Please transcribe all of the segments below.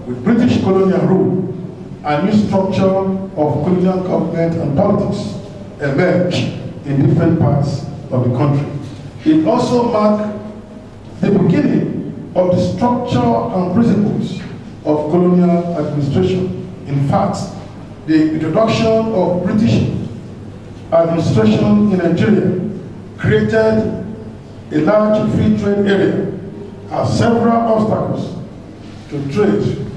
with British colonial rule, a new structure of colonial government and politics emerged in different parts of the country. It also marked the beginning of the structure and principles of colonial administration. In fact, the introduction of British administration in Nigeria created a large free trade area as several obstacles to trade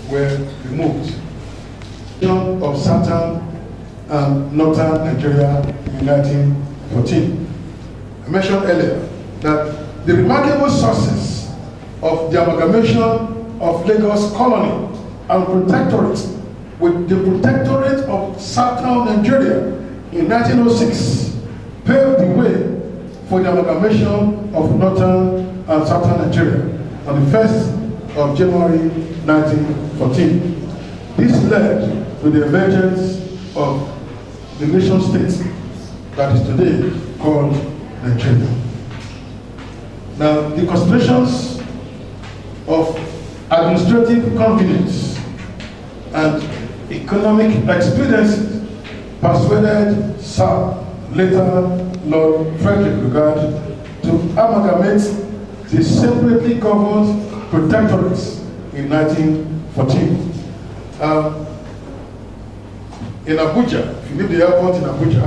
were removed. Of southern and northern Nigeria in 1914. I mentioned earlier that the remarkable success of the amalgamation of Lagos colony and protectorate with the protectorate of southern Nigeria in 1906 paved the way for the amalgamation of northern and southern Nigeria on the 1st of January 1914. This led to the emergence of the nation state that is today called Nigeria. Now, the considerations of administrative convenience and economic expediency persuaded Sir, later Lord Frederick Lugard, to amalgamate the separately governed protectorates in 1914. In Abuja, if you leave the airport in Abuja,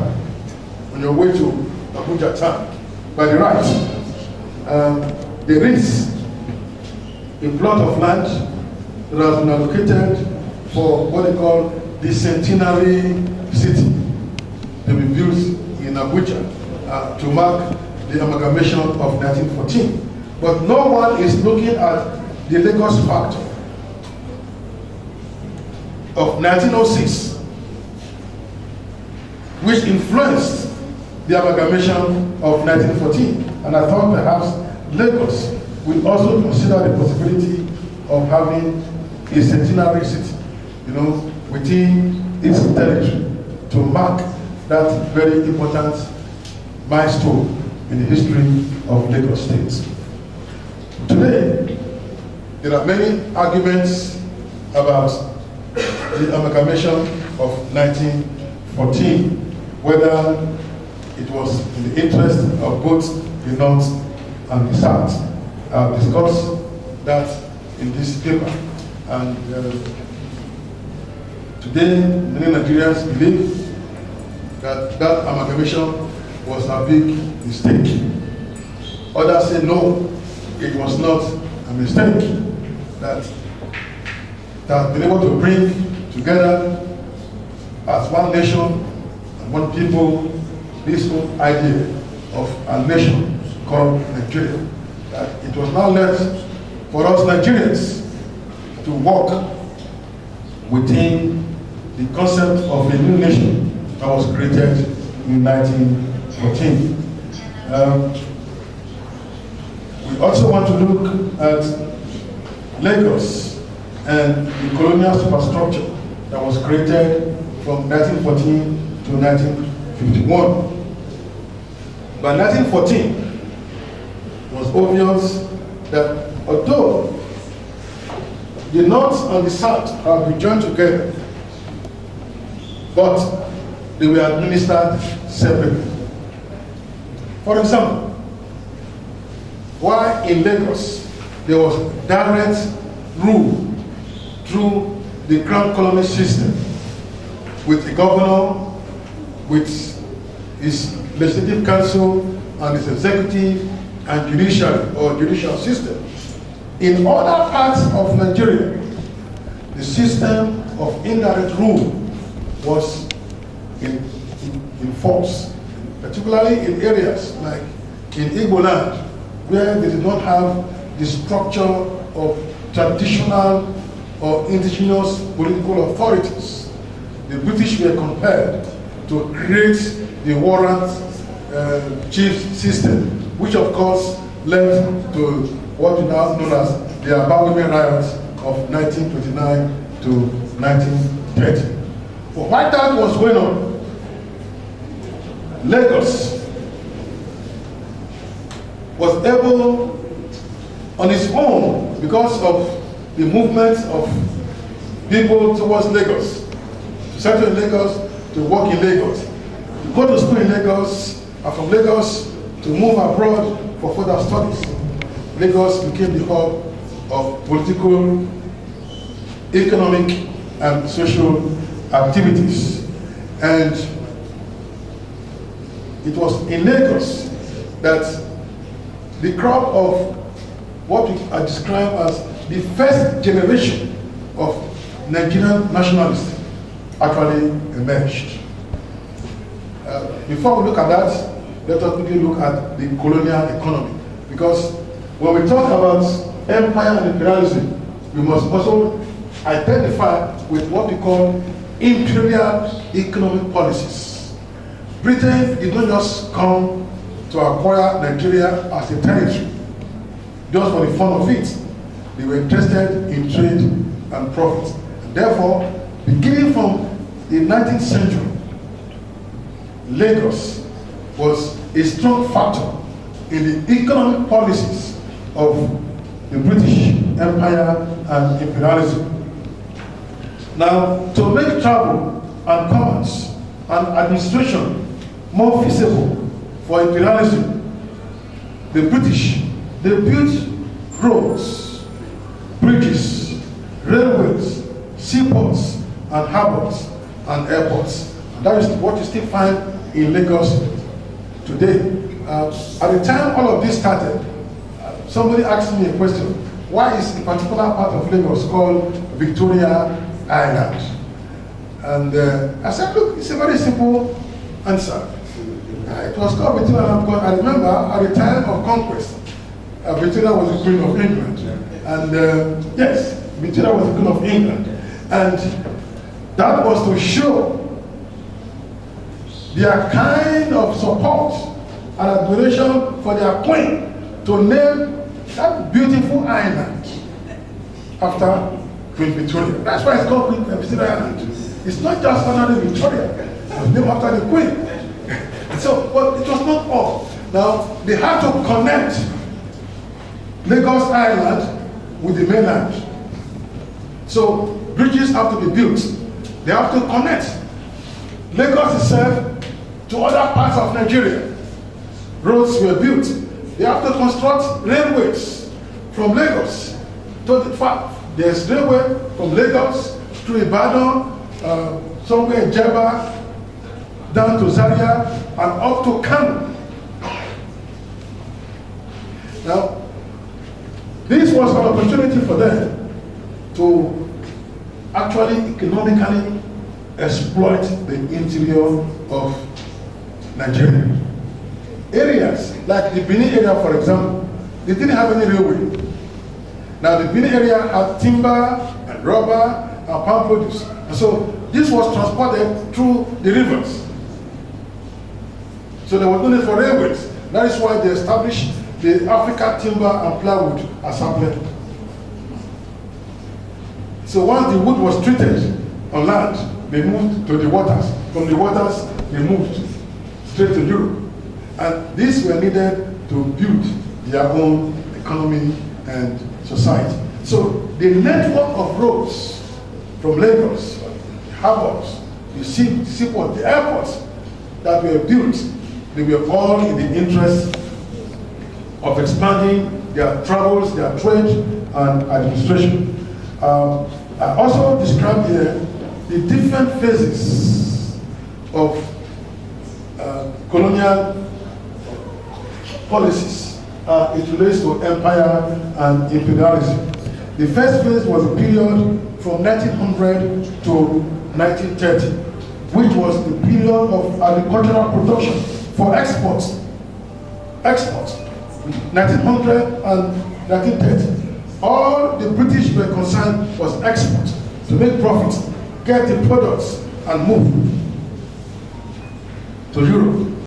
on your way to Abuja town, by the right, there is a plot of land that has been allocated for what they call the centenary city to be built in Abuja to mark the amalgamation of 1914. But no one is looking at the Lagos factor of 1906, which influenced the amalgamation of 1914. And I thought perhaps Lagos will also consider the possibility of having a centenary city, within its territory to mark that very important milestone in the history of Lagos State. Today, there are many arguments about the amalgamation of 1914, whether it was in the interest of both the North and the South. I've discussed that in this paper, and today many Nigerians believe that that amalgamation was a big mistake. Others say no, it was not a mistake, that has been able to bring together as one nation and one people this whole idea of a nation called Nigeria. That it was now left for us Nigerians to work within the concept of a new nation that was created in 1914. We also want to look at Lagos and the colonial superstructure that was created from 1914 to 1951. By 1914, it was obvious that although the North and the South have been joined together, but they were administered separately. For example, while in Lagos there was direct rule through the Crown Colony system, with the governor, with his legislative council and his executive and judicial system. In other parts of Nigeria, the system of indirect rule was in force, particularly in areas like in Igbo land, where they did not have the structure of traditional or indigenous political authorities. The British were compelled to create the warrant chief system, which of course led to what is now known as the Aba Women Riots of 1929 to 1930. But while that was going on, Lagos was able on its own, because of the movement of people towards Lagos, to settle in Lagos, to work in Lagos, to go to school in Lagos, and from Lagos to move abroad for further studies. Lagos became the hub of political, economic, and social activities. And it was in Lagos that the crop of what I describe as the first generation of Nigerian nationalists actually emerged. Before we look at that, let us quickly look at the colonial economy. Because when we talk about empire and imperialism, we must also identify with what we call imperial economic policies. Britain did not just come to acquire Nigeria as a territory just for the fun of it. They were interested in trade and profit. And therefore, beginning from the 19th century, Lagos was a strong factor in the economic policies of the British Empire and imperialism. Now, to make travel and commerce and administration more feasible for imperialism, the British, they built roads, bridges, railways, seaports, and harbors, and airports. And that is what you still find in Lagos today. At the time all of this started, somebody asked me a question: why is a particular part of Lagos called Victoria Island? And I said, look, it's a very simple answer. It was called Victoria Island because I remember at the time of conquest, Victoria was the Queen of England. And yes, Victoria was the Queen of England. And that was to show their kind of support and admiration for their queen, to name that beautiful island after Queen Victoria. That's why it's called Queen Victoria Island. It's not just another Victoria, it was named after the queen. So, but it was not all. Now, they had to connect Lagos Island with the mainland. So, bridges have to be built. They have to connect Lagos itself to other parts of Nigeria. Roads were built. They have to construct railways from Lagos to the fact. There's railway from Lagos to Ibadan, somewhere in Jeba, down to Zaria, and up to Kano. Now, this was an opportunity for them to actually economically exploit the interior of Nigeria. Areas like the Benin area, for example, they didn't have any railway. Now the Benin area had timber and rubber and palm produce. And so this was transported through the rivers. So there was no need for railways. That is why they established the Africa Timber and Plywood Assembly. So once the wood was treated on land, they moved to the waters. From the waters, they moved straight to Europe. And these were needed to build their own economy and society. So the network of roads from Lagos, the harbors, the seaport, the airports that were built, they were all in the interest of expanding their travels, their trade, and administration. I also described here the different phases of colonial policies. It relates to empire and imperialism. The first phase was a period from 1900 to 1930, which was the period of agricultural production for exports. 1900 and 1930. All the British were concerned was export, to make profits, get the products, and move to Europe.